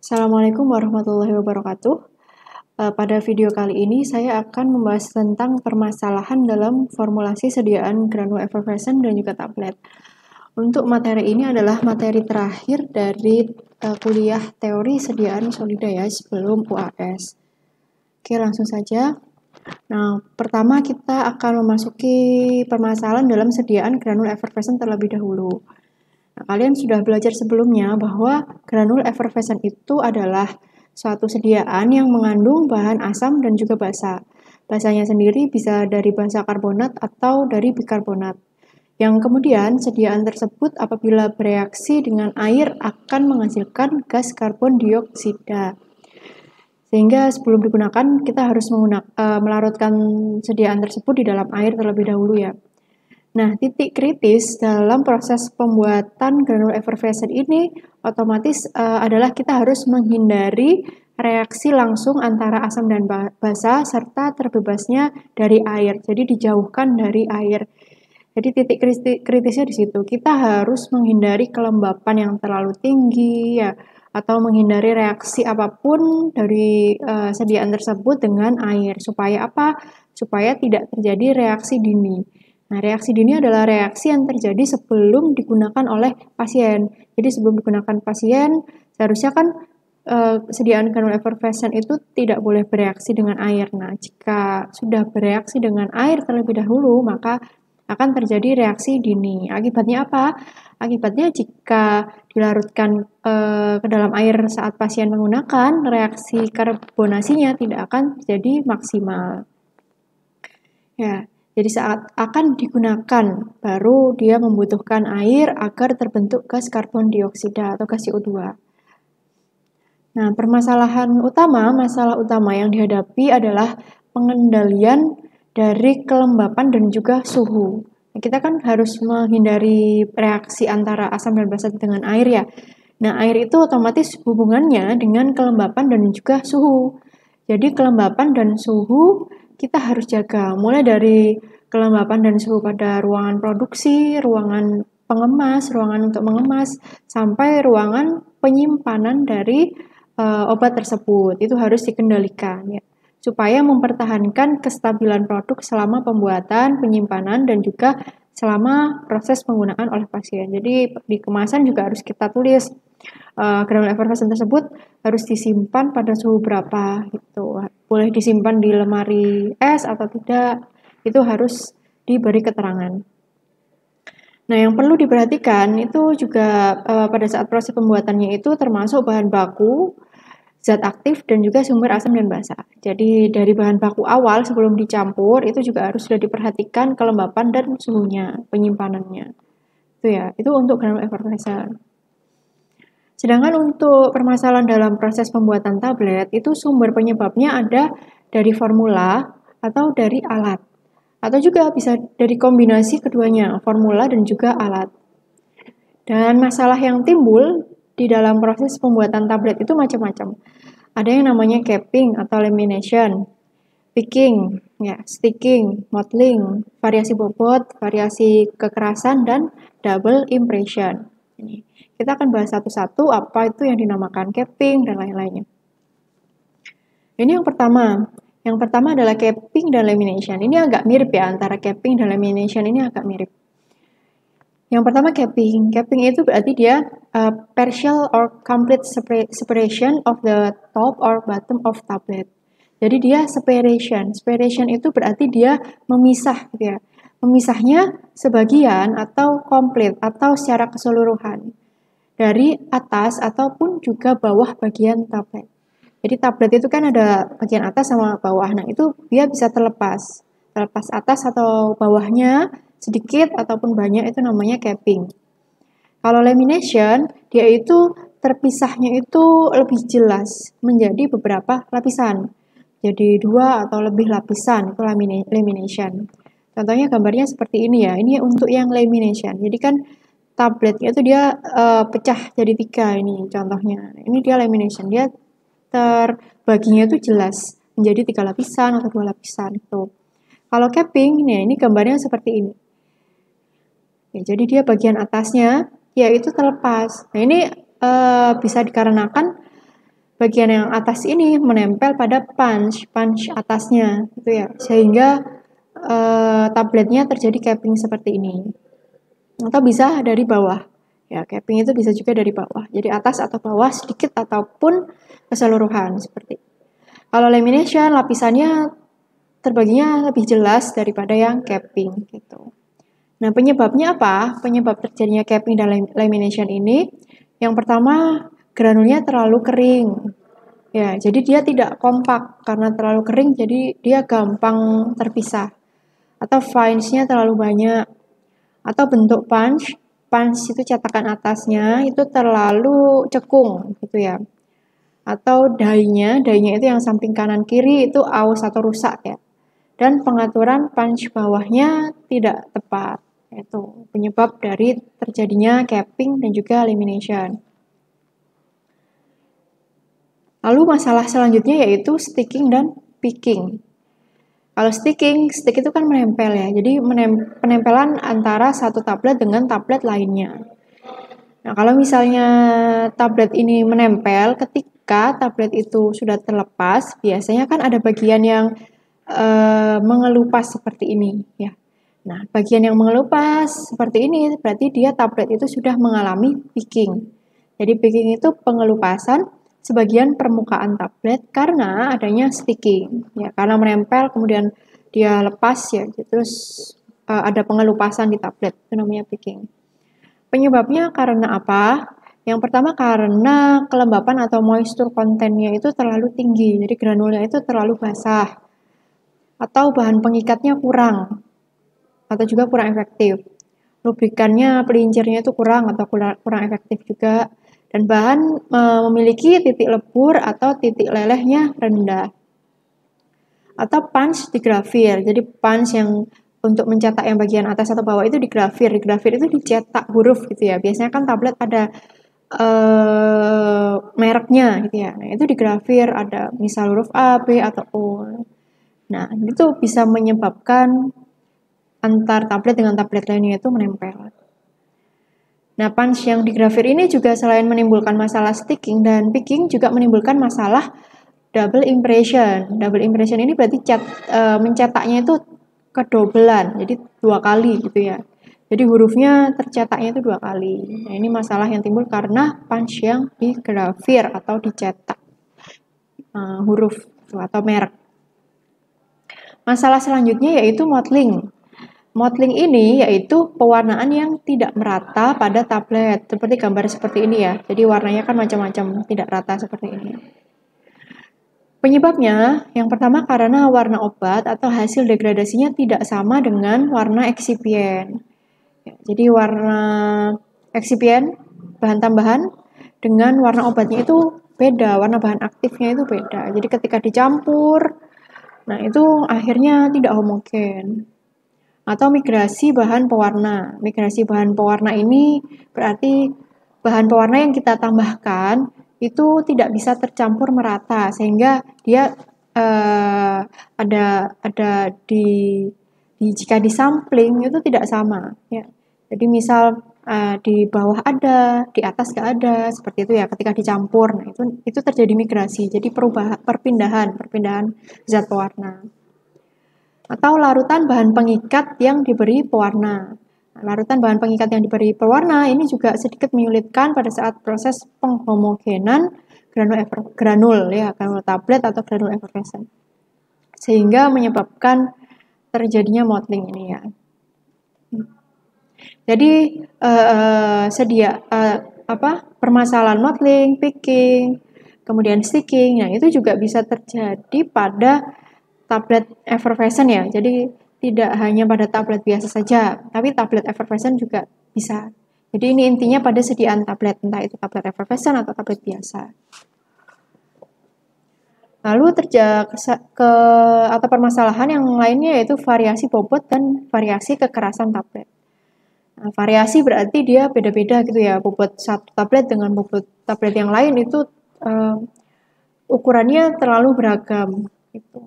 Assalamualaikum warahmatullahi wabarakatuh. Pada video kali ini saya akan membahas tentang permasalahan dalam formulasi sediaan granul effervescent dan juga tablet. Untuk materi ini adalah materi terakhir dari kuliah teori sediaan solida ya sebelum UAS. Oke, langsung saja. Nah, pertama kita akan memasuki permasalahan dalam sediaan granul effervescent terlebih dahulu. Nah, kalian sudah belajar sebelumnya bahwa granul effervescent itu adalah suatu sediaan yang mengandung bahan asam dan juga basa. Basanya sendiri bisa dari basa karbonat atau dari bikarbonat. Yang kemudian sediaan tersebut apabila bereaksi dengan air akan menghasilkan gas karbon dioksida. Sehingga sebelum digunakan kita harus melarutkan sediaan tersebut di dalam air terlebih dahulu ya. Nah, titik kritis dalam proses pembuatan granul effervescent ini otomatis adalah kita harus menghindari reaksi langsung antara asam dan basa serta terbebasnya dari air. Jadi dijauhkan dari air. Jadi titik kritisnya di situ. Kita harus menghindari kelembapan yang terlalu tinggi ya, atau menghindari reaksi apapun dari sediaan tersebut dengan air. Supaya apa? Supaya tidak terjadi reaksi dini. Nah, reaksi dini adalah reaksi yang terjadi sebelum digunakan oleh pasien. Jadi sebelum digunakan pasien, seharusnya kan sediaan granul effervescent itu tidak boleh bereaksi dengan air. Nah, jika sudah bereaksi dengan air terlebih dahulu, maka akan terjadi reaksi dini. Akibatnya apa? Akibatnya jika dilarutkan ke dalam air saat pasien menggunakan, reaksi karbonasinya tidak akan terjadi maksimal. Ya. Jadi saat akan digunakan, baru dia membutuhkan air agar terbentuk gas karbon dioksida atau gas CO2. Nah, masalah utama yang dihadapi adalah pengendalian dari kelembapan dan juga suhu. Nah, kita kan harus menghindari reaksi antara asam dan basa dengan air ya. Nah, air itu otomatis hubungannya dengan kelembapan dan juga suhu. Jadi kelembapan dan suhu kita harus jaga, mulai dari kelembapan dan suhu pada ruangan produksi, ruangan pengemas, ruangan untuk mengemas, sampai ruangan penyimpanan dari obat tersebut. Itu harus dikendalikan ya, supaya mempertahankan kestabilan produk selama pembuatan, penyimpanan, dan juga selama proses penggunaan oleh pasien. Jadi di kemasan juga harus kita tulis granul effervescent tersebut harus disimpan pada suhu berapa gitu. Boleh disimpan di lemari es atau tidak, itu harus diberi keterangan. Nah, yang perlu diperhatikan itu juga pada saat proses pembuatannya itu termasuk bahan baku, zat aktif, dan juga sumber asam dan basa. Jadi dari bahan baku awal sebelum dicampur itu juga harus sudah diperhatikan kelembapan dan suhunya, penyimpanannya. Itu ya, itu untuk granul effervescent. Sedangkan untuk permasalahan dalam proses pembuatan tablet, itu sumber penyebabnya ada dari formula atau dari alat. Atau juga bisa dari kombinasi keduanya, formula dan juga alat. Dan masalah yang timbul di dalam proses pembuatan tablet itu macam-macam. Ada yang namanya capping atau lamination, picking, ya, sticking, mottling, variasi bobot, variasi kekerasan, dan double impression. Ini. Kita akan bahas satu-satu apa itu yang dinamakan capping dan lain-lainnya. Ini yang pertama. Yang pertama adalah capping dan lamination. Ini agak mirip ya, antara capping dan lamination ini agak mirip. Yang pertama capping. Capping itu berarti dia partial or complete separation of the top or bottom of tablet. Jadi dia separation. Separation itu berarti dia memisah gitu ya. Memisahnya sebagian atau komplit atau secara keseluruhan dari atas ataupun juga bawah bagian tablet. Jadi tablet itu kan ada bagian atas sama bawah. Nah, itu dia bisa terlepas. Terlepas atas atau bawahnya sedikit ataupun banyak itu namanya capping. Kalau lamination, dia itu terpisahnya itu lebih jelas menjadi beberapa lapisan. Jadi 2 atau lebih lapisan, itu lamination. Contohnya gambarnya seperti ini ya. Ini untuk yang lamination. Jadi kan tabletnya itu dia pecah jadi 3 ini contohnya. Ini dia lamination. Dia terbaginya itu jelas menjadi 3 lapisan atau 2 lapisan itu. Kalau capping, ini gambarnya seperti ini. Ya, jadi dia bagian atasnya yaitu terlepas. Nah, ini bisa dikarenakan bagian yang atas ini menempel pada punch atasnya, gitu ya, sehingga tabletnya terjadi capping seperti ini. Atau bisa dari bawah. Ya, capping itu bisa juga dari bawah. Jadi atas atau bawah sedikit ataupun keseluruhan seperti. Kalau lamination lapisannya terbaginya lebih jelas daripada yang capping gitu. Nah, penyebabnya apa? Penyebab terjadinya capping dan lamination ini yang pertama granulnya terlalu kering. Ya, jadi dia tidak kompak karena terlalu kering jadi dia gampang terpisah. Atau fines-nya terlalu banyak. Atau bentuk punch itu cetakan atasnya itu terlalu cekung gitu ya. Atau die-nya itu yang samping kanan kiri itu aus atau rusak ya. Dan pengaturan punch bawahnya tidak tepat. Itu penyebab dari terjadinya capping dan juga lamination. Lalu masalah selanjutnya yaitu sticking dan picking. Kalau stick itu kan menempel ya. Jadi penempelan antara satu tablet dengan tablet lainnya. Nah, kalau misalnya tablet ini menempel, ketika tablet itu sudah terlepas, biasanya kan ada bagian yang mengelupas seperti ini ya. Nah, bagian yang mengelupas seperti ini berarti dia tablet itu sudah mengalami picking. Jadi picking itu pengelupasan sebagian permukaan tablet karena adanya sticking ya, karena menempel kemudian dia lepas ya, terus ada pengelupasan di tablet, itu namanya picking. Penyebabnya karena apa? Yang pertama karena kelembapan atau moisture kontennya itu terlalu tinggi, jadi granulnya itu terlalu basah atau bahan pengikatnya kurang atau juga kurang efektif. Lubrikannya, pelincirnya itu kurang atau kurang efektif juga. Dan bahan memiliki titik lebur atau titik lelehnya rendah. Atau punch digrafir. Jadi punch yang untuk mencetak yang bagian atas atau bawah itu digrafir. Digrafir itu dicetak huruf gitu ya. Biasanya kan tablet ada mereknya gitu ya. Nah, itu digrafir ada misal huruf A, B atau O. Nah, itu bisa menyebabkan antar tablet dengan tablet lainnya itu menempel. Nah, punch yang digrafir ini juga selain menimbulkan masalah sticking dan picking juga menimbulkan masalah double impression. Double impression ini berarti mencetaknya itu kedobelan, jadi 2 kali gitu ya. Jadi hurufnya tercetaknya itu 2 kali. Nah, ini masalah yang timbul karena punch yang digrafir atau dicetak huruf atau merek. Masalah selanjutnya yaitu mottling. Mottling ini yaitu pewarnaan yang tidak merata pada tablet, seperti gambar seperti ini ya. Jadi warnanya kan macam-macam, tidak rata seperti ini. Penyebabnya, yang pertama karena warna obat atau hasil degradasinya tidak sama dengan warna eksipien. Jadi warna eksipien, bahan tambahan, dengan warna obatnya itu beda, warna bahan aktifnya itu beda. Jadi ketika dicampur, nah itu akhirnya tidak homogen. Atau migrasi bahan pewarna. Migrasi bahan pewarna ini berarti bahan pewarna yang kita tambahkan itu tidak bisa tercampur merata sehingga dia ada di jika disampling itu tidak sama ya. Jadi misal di bawah ada, di atas nggak ada, seperti itu ya ketika dicampur. Nah, itu terjadi migrasi. Jadi perpindahan zat pewarna. Atau larutan bahan pengikat yang diberi pewarna. Larutan bahan pengikat yang diberi pewarna ini juga sedikit menyulitkan pada saat proses penghomogenan granul tablet atau granul effervescent. Sehingga menyebabkan terjadinya mottling ini ya. Jadi permasalahan mottling, picking, kemudian sticking, nah itu juga bisa terjadi pada tablet effervescent ya. Jadi tidak hanya pada tablet biasa saja, tapi tablet effervescent juga bisa. Jadi ini intinya pada sediaan tablet, entah itu tablet effervescent atau tablet biasa. Lalu atau permasalahan yang lainnya yaitu variasi bobot dan variasi kekerasan tablet. Nah, variasi berarti dia beda-beda gitu ya, bobot satu tablet dengan bobot tablet yang lain itu ukurannya terlalu beragam gitu.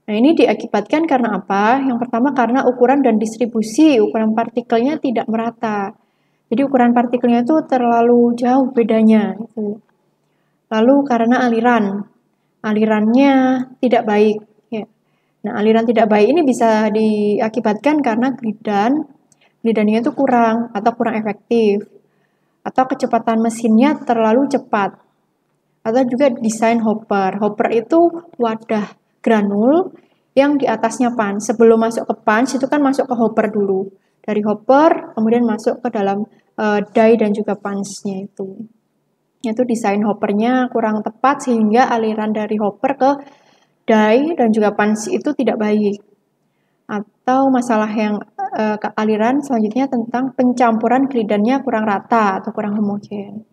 Nah, ini diakibatkan karena apa? Yang pertama karena ukuran dan distribusi ukuran partikelnya tidak merata. Jadi ukuran partikelnya itu terlalu jauh bedanya gitu. Lalu karena alirannya tidak baik. Ya. Nah, aliran tidak baik ini bisa diakibatkan karena glidannya itu kurang atau kurang efektif, atau kecepatan mesinnya terlalu cepat, atau juga desain hopper. Hopper itu wadah granul yang di atasnya punch. Sebelum masuk ke punch itu kan masuk ke hopper dulu. Dari hopper kemudian masuk ke dalam die dan juga punch-nya itu. Itu desain hoppernya kurang tepat sehingga aliran dari hopper ke die dan juga punch itu tidak baik. Atau masalah yang aliran selanjutnya tentang pencampuran glidannya kurang rata atau kurang homogen.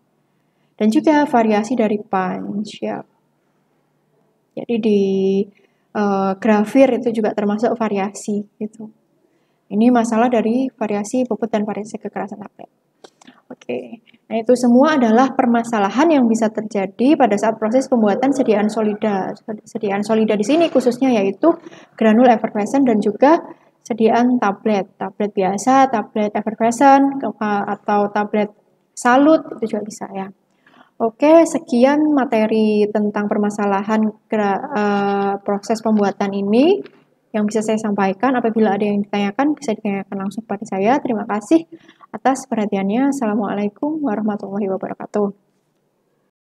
Dan juga variasi dari punch ya. Jadi di grafir itu juga termasuk variasi gitu. Ini masalah dari variasi bobot dan variasi kekerasan tablet. Oke, nah itu semua adalah permasalahan yang bisa terjadi pada saat proses pembuatan sediaan solida. Sediaan solida di sini khususnya yaitu granul effervescent dan juga sediaan tablet. Tablet biasa, tablet effervescent, atau tablet salut, itu juga bisa ya. Oke, sekian materi tentang permasalahan proses pembuatan ini yang bisa saya sampaikan. Apabila ada yang ditanyakan, bisa ditanyakan langsung pada saya. Terima kasih atas perhatiannya. Assalamualaikum warahmatullahi wabarakatuh.